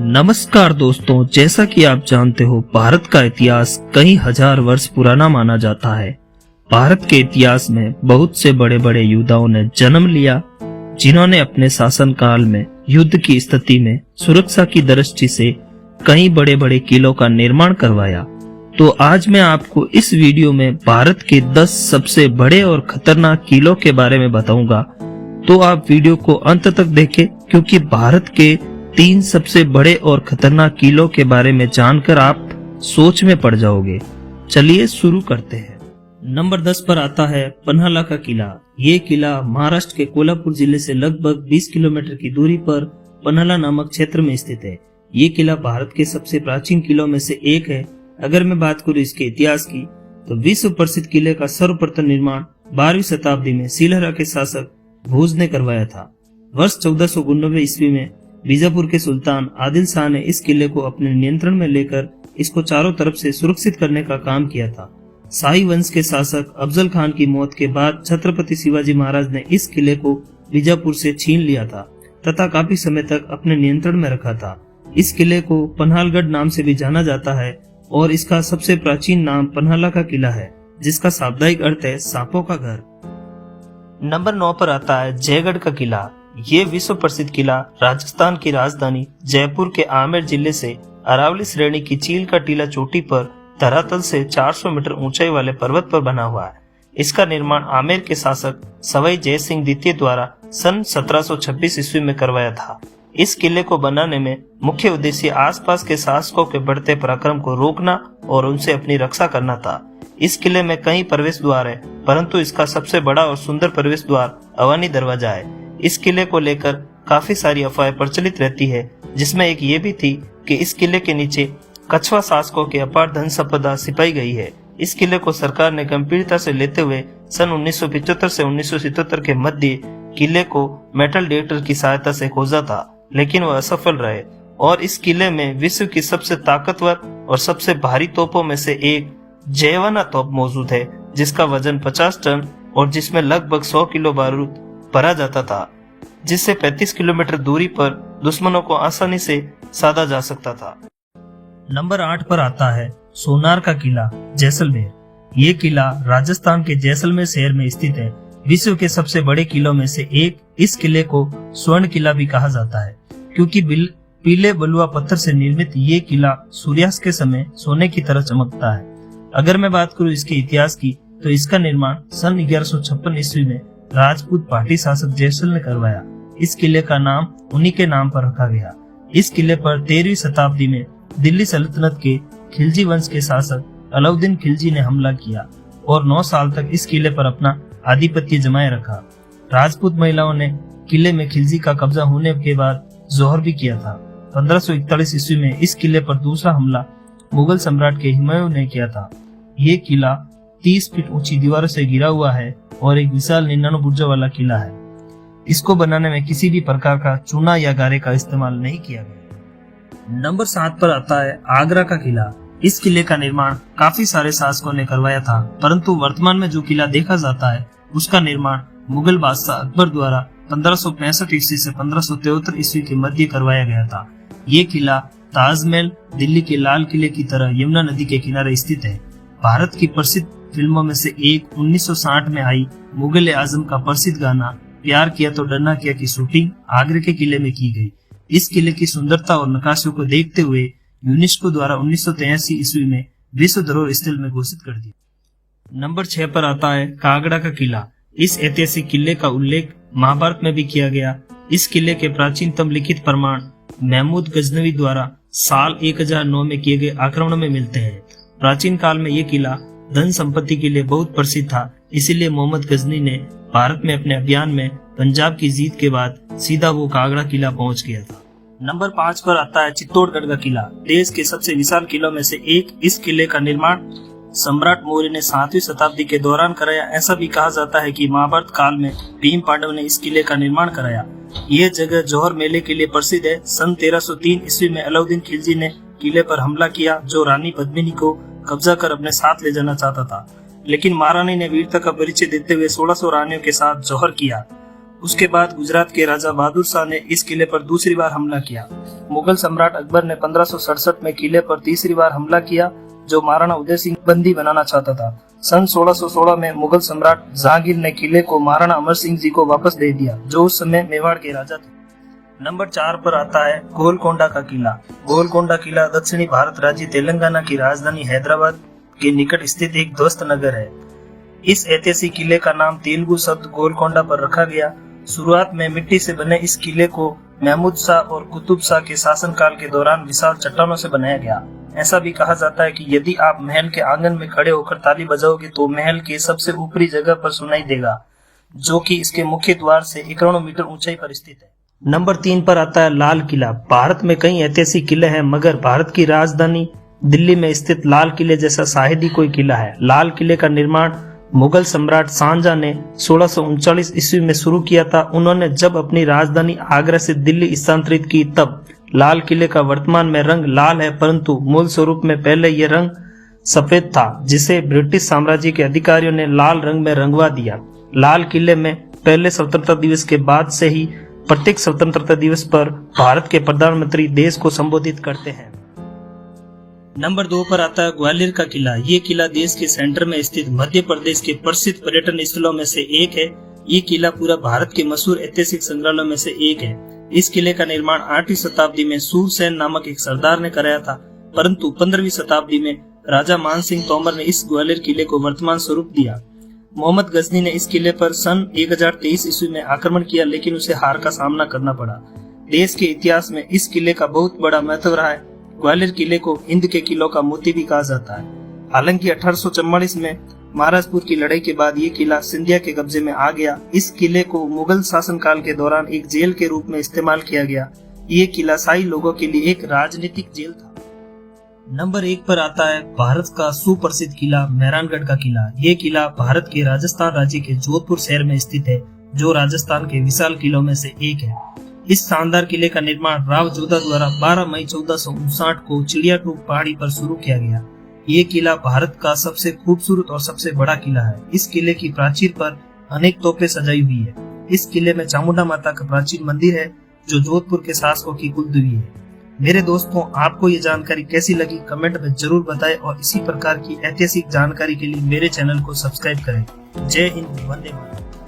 नमस्कार दोस्तों, जैसा कि आप जानते हो भारत का इतिहास कई हजार वर्ष पुराना माना जाता है। भारत के इतिहास में बहुत से बड़े बड़े योद्धाओं ने जन्म लिया, जिन्होंने अपने शासन काल में युद्ध की स्थिति में सुरक्षा की दृष्टि से कई बड़े बड़े किलों का निर्माण करवाया। तो आज मैं आपको इस वीडियो में भारत के 10 सबसे बड़े और खतरनाक किलों के बारे में बताऊंगा। तो आप वीडियो को अंत तक देखें, क्योंकि भारत के 3 सबसे बड़े और खतरनाक किलों के बारे में जानकर आप सोच में पड़ जाओगे। चलिए शुरू करते हैं। नंबर 10 पर आता है पन्हाला का किला। ये किला महाराष्ट्र के कोल्हापुर जिले से लगभग 20 किलोमीटर की दूरी पर पन्हाला नामक क्षेत्र में स्थित है। ये किला भारत के सबसे प्राचीन किलों में से एक है। अगर मैं बात करूं इसके इतिहास की, तो विश्व प्रसिद्ध किले का सर्वप्रथम निर्माण 12वीं शताब्दी में सिलहरा के शासक भोज ने करवाया था। वर्ष 1499 ईस्वी में बीजापुर के सुल्तान आदिल शाह ने इस किले को अपने नियंत्रण में लेकर इसको चारों तरफ से सुरक्षित करने का काम किया था। शाही वंश के शासक अफजल खान की मौत के बाद छत्रपति शिवाजी महाराज ने इस किले को बीजापुर से छीन लिया था तथा काफी समय तक अपने नियंत्रण में रखा था। इस किले को पन्हालगढ़ नाम से भी जाना जाता है और इसका सबसे प्राचीन नाम पन्हाला का किला है, जिसका शाब्दिक अर्थ है सांपों का घर। नंबर 9 पर आता है जयगढ़ का किला। ये विश्व प्रसिद्ध किला राजस्थान की राजधानी जयपुर के आमेर जिले से अरावली श्रेणी की चील का टीला चोटी पर धरातल से 400 मीटर ऊंचाई वाले पर्वत पर बना हुआ है। इसका निर्माण आमेर के शासक सवाई जय सिंह द्वितीय द्वारा सन 1726 ईस्वी में करवाया था। इस किले को बनाने में मुख्य उद्देश्य आसपास के शासकों के बढ़ते पराक्रम को रोकना और उनसे अपनी रक्षा करना था। इस किले में कई प्रवेश द्वार है, परंतु इसका सबसे बड़ा और सुंदर प्रवेश द्वार अवानी दरवाजा है। इस किले को लेकर काफी सारी अफवाहें प्रचलित रहती है, जिसमें एक ये भी थी कि इस किले के नीचे कछवा शासकों की अपार धन संपदा छिपाई गई है। इस किले को सरकार ने गंभीरता से लेते हुए सन 1975 से 1977 के मध्य किले को मेटल डिटेक्टर की सहायता से खोजा था, लेकिन वह असफल रहे। और इस किले में विश्व की सबसे ताकतवर और सबसे भारी तोपों में से एक जयवाना तोप मौजूद है, जिसका वजन 50 टन और जिसमें लगभग 100 किलो बारूद भरा जाता था, जिससे 35 किलोमीटर दूरी पर दुश्मनों को आसानी से साधा जा सकता था। नंबर 8 पर आता है सोनार का किला जैसलमेर। ये किला राजस्थान के जैसलमेर शहर में स्थित है। विश्व के सबसे बड़े किलों में से एक। इस किले को स्वर्ण किला भी कहा जाता है, क्योंकि पीले बलुआ पत्थर से निर्मित ये किला सूर्यास्त के समय सोने की तरह चमकता है। अगर मैं बात करूं इसके इतिहास की, तो इसका निर्माण सन 1156 ईस्वी में राजपूत पाटी शासक जयसल ने करवाया। इस किले का नाम उन्हीं के नाम पर रखा गया। इस किले पर 13वीं शताब्दी में दिल्ली सल्तनत के खिलजी वंश के शासक अलाउद्दीन खिलजी ने हमला किया और 9 साल तक इस किले पर अपना आधिपत्य जमाए रखा। राजपूत महिलाओं ने किले में खिलजी का कब्जा होने के बाद जोहर भी किया था। 1541 ईस्वी में इस किले पर दूसरा हमला मुगल सम्राट के हुमायूं ने किया था। ये किला 30 फीट ऊंची दीवारों से घिरा हुआ है और एक विशाल 99 बुर्जों वाला किला है। इसको बनाने में किसी भी प्रकार का चूना या गारे का इस्तेमाल नहीं किया गया। नंबर 7 पर आता है आगरा का किला। इस किले का निर्माण काफी सारे शासकों ने करवाया था, परंतु वर्तमान में जो किला देखा जाता है उसका निर्माण मुगल बादशाह अकबर द्वारा 1565 ईस्वी से 1573 ईस्वी के मध्य करवाया गया था। ये किला ताजमहल दिल्ली के लाल किले की तरह यमुना नदी के किनारे स्थित है। भारत की प्रसिद्ध फिल्मों में से एक 1960 में आई मुगल आजम का प्रसिद्ध गाना प्यार किया तो डरना क्या की शूटिंग आगरे के किले में की गई। इस किले की सुंदरता और नक्काशियों को देखते हुए यूनेस्को द्वारा 1983 ईस्वी में विश्व धरोहर स्थल में घोषित कर दिया। नंबर 6 पर आता है कागड़ा का किला। इस ऐतिहासिक किले का उल्लेख महाभारत में भी किया गया। इस किले के प्राचीनतम लिखित प्रमाण महमूद गजनवी द्वारा साल 1009 में किए गए आक्रमण में मिलते हैं। प्राचीन काल में ये किला धन संपत्ति के लिए बहुत प्रसिद्ध था, इसीलिए मोहम्मद गजनी ने भारत में अपने अभियान में पंजाब की जीत के बाद सीधा वो कागड़ा किला पहुंच गया था। नंबर 5 पर आता है चित्तौड़गढ़ का किला। देश के सबसे विशाल किलों में से एक। इस किले का निर्माण सम्राट मौर्य ने 7वीं शताब्दी के दौरान कराया। ऐसा भी कहा जाता है कि महाभारत काल में भीम पांडव ने इस किले का निर्माण कराया। यह जगह जौहर मेले के लिए प्रसिद्ध है। सन 1303 ईस्वी में अलाउद्दीन खिलजी ने किले पर हमला किया, जो रानी पद्मिनी को कब्जा कर अपने साथ ले जाना चाहता था, लेकिन महारानी ने वीरता का परिचय देते हुए 1600 रानियों के साथ जौहर किया उसके बाद गुजरात के राजा बहादुर शाह ने इस किले पर दूसरी बार हमला किया। मुगल सम्राट अकबर ने 1567 में किले पर तीसरी बार हमला किया, जो महाराणा उदय सिंह बंदी बनाना चाहता था। सन 1616 में मुगल सम्राट जहांगीर ने किले को महाराणा अमर सिंह जी को वापस दे दिया, जो उस समय मेवाड़ के राजा थे। नंबर 4 पर आता है गोलकोंडा का किला। गोलकोंडा किला दक्षिणी भारत राज्य तेलंगाना की राजधानी हैदराबाद के निकट स्थित एक ध्वस्त नगर है। इस ऐतिहासिक किले का नाम तेलुगु शब्द गोलकोंडा पर रखा गया। शुरुआत में मिट्टी से बने इस किले को महमूद शाह और कुतुब शाह के शासनकाल के दौरान विशाल चट्टानों से बनाया गया। ऐसा भी कहा जाता है कि यदि आप महल के आंगन में खड़े होकर ताली बजाओगे तो महल के सबसे ऊपरी जगह पर सुनाई देगा, जो कि इसके मुख्य द्वार से 91 मीटर ऊंचाई पर स्थित है। नंबर 3 पर आता है लाल किला। भारत में कई ऐतिहासिक किले हैं, मगर भारत की राजधानी दिल्ली में स्थित लाल किले जैसा शायद ही कोई किला है। लाल किले का निर्माण मुगल सम्राट शाहजहां ने 1639 ईस्वी में शुरू किया था। उन्होंने जब अपनी राजधानी आगरा से दिल्ली स्थानांतरित की तब लाल किले का वर्तमान में रंग लाल है, परंतु मूल स्वरूप में पहले यह रंग सफेद था, जिसे ब्रिटिश साम्राज्य के अधिकारियों ने लाल रंग में रंगवा दिया। लाल किले में पहले स्वतंत्रता दिवस के बाद से ही प्रत्येक स्वतंत्रता दिवस पर भारत के प्रधानमंत्री देश को संबोधित करते हैं। नंबर 2 पर आता है ग्वालियर का किला। ये किला देश के सेंटर में स्थित मध्य प्रदेश के प्रसिद्ध पर्यटन स्थलों में से एक है। ये किला पूरा भारत के मशहूर ऐतिहासिक संग्रहालयों में से एक है। इस किले का निर्माण 8वीं शताब्दी में सूरसेन नामक एक सरदार ने कराया था, परंतु 15वीं शताब्दी में राजा मान सिंह तोमर ने इस ग्वालियर किले को वर्तमान स्वरूप दिया। मोहम्मद गजनी ने इस किले पर सन 1023 ईस्वी में आक्रमण किया, लेकिन उसे हार का सामना करना पड़ा। देश के इतिहास में इस किले का बहुत बड़ा महत्व रहा है। ग्वालियर किले को हिंद के किलों का मोती भी कहा जाता है। हालांकि 1844 में महाराजपुर की लड़ाई के बाद ये किला सिंधिया के कब्जे में आ गया। इस किले को मुगल शासनकाल के दौरान एक जेल के रूप में इस्तेमाल किया गया। ये किला शाही लोगों के लिए एक राजनीतिक जेल था। नंबर 1 पर आता है भारत का सुप्रसिद्ध किला मेहरानगढ़ का किला। ये किला भारत के राजस्थान राज्य के जोधपुर शहर में स्थित है, जो राजस्थान के विशाल किलों में से एक है। इस शानदार किले का निर्माण राव जोधा द्वारा 12 मई 1459 को चिड़ियाटूप पहाड़ी पर शुरू किया गया। ये किला भारत का सबसे खूबसूरत और सबसे बड़ा किला है। इस किले की प्राचीर पर अनेक तोपें सजाई हुई है। इस किले में चामुंडा माता का प्राचीन मंदिर है, जो जोधपुर के शासकों की कुलदेवी है। मेरे दोस्तों, आपको ये जानकारी कैसी लगी कमेंट में जरूर बताएं और इसी प्रकार की ऐतिहासिक जानकारी के लिए मेरे चैनल को सब्सक्राइब करें। जय हिंद, वंदे मातरम।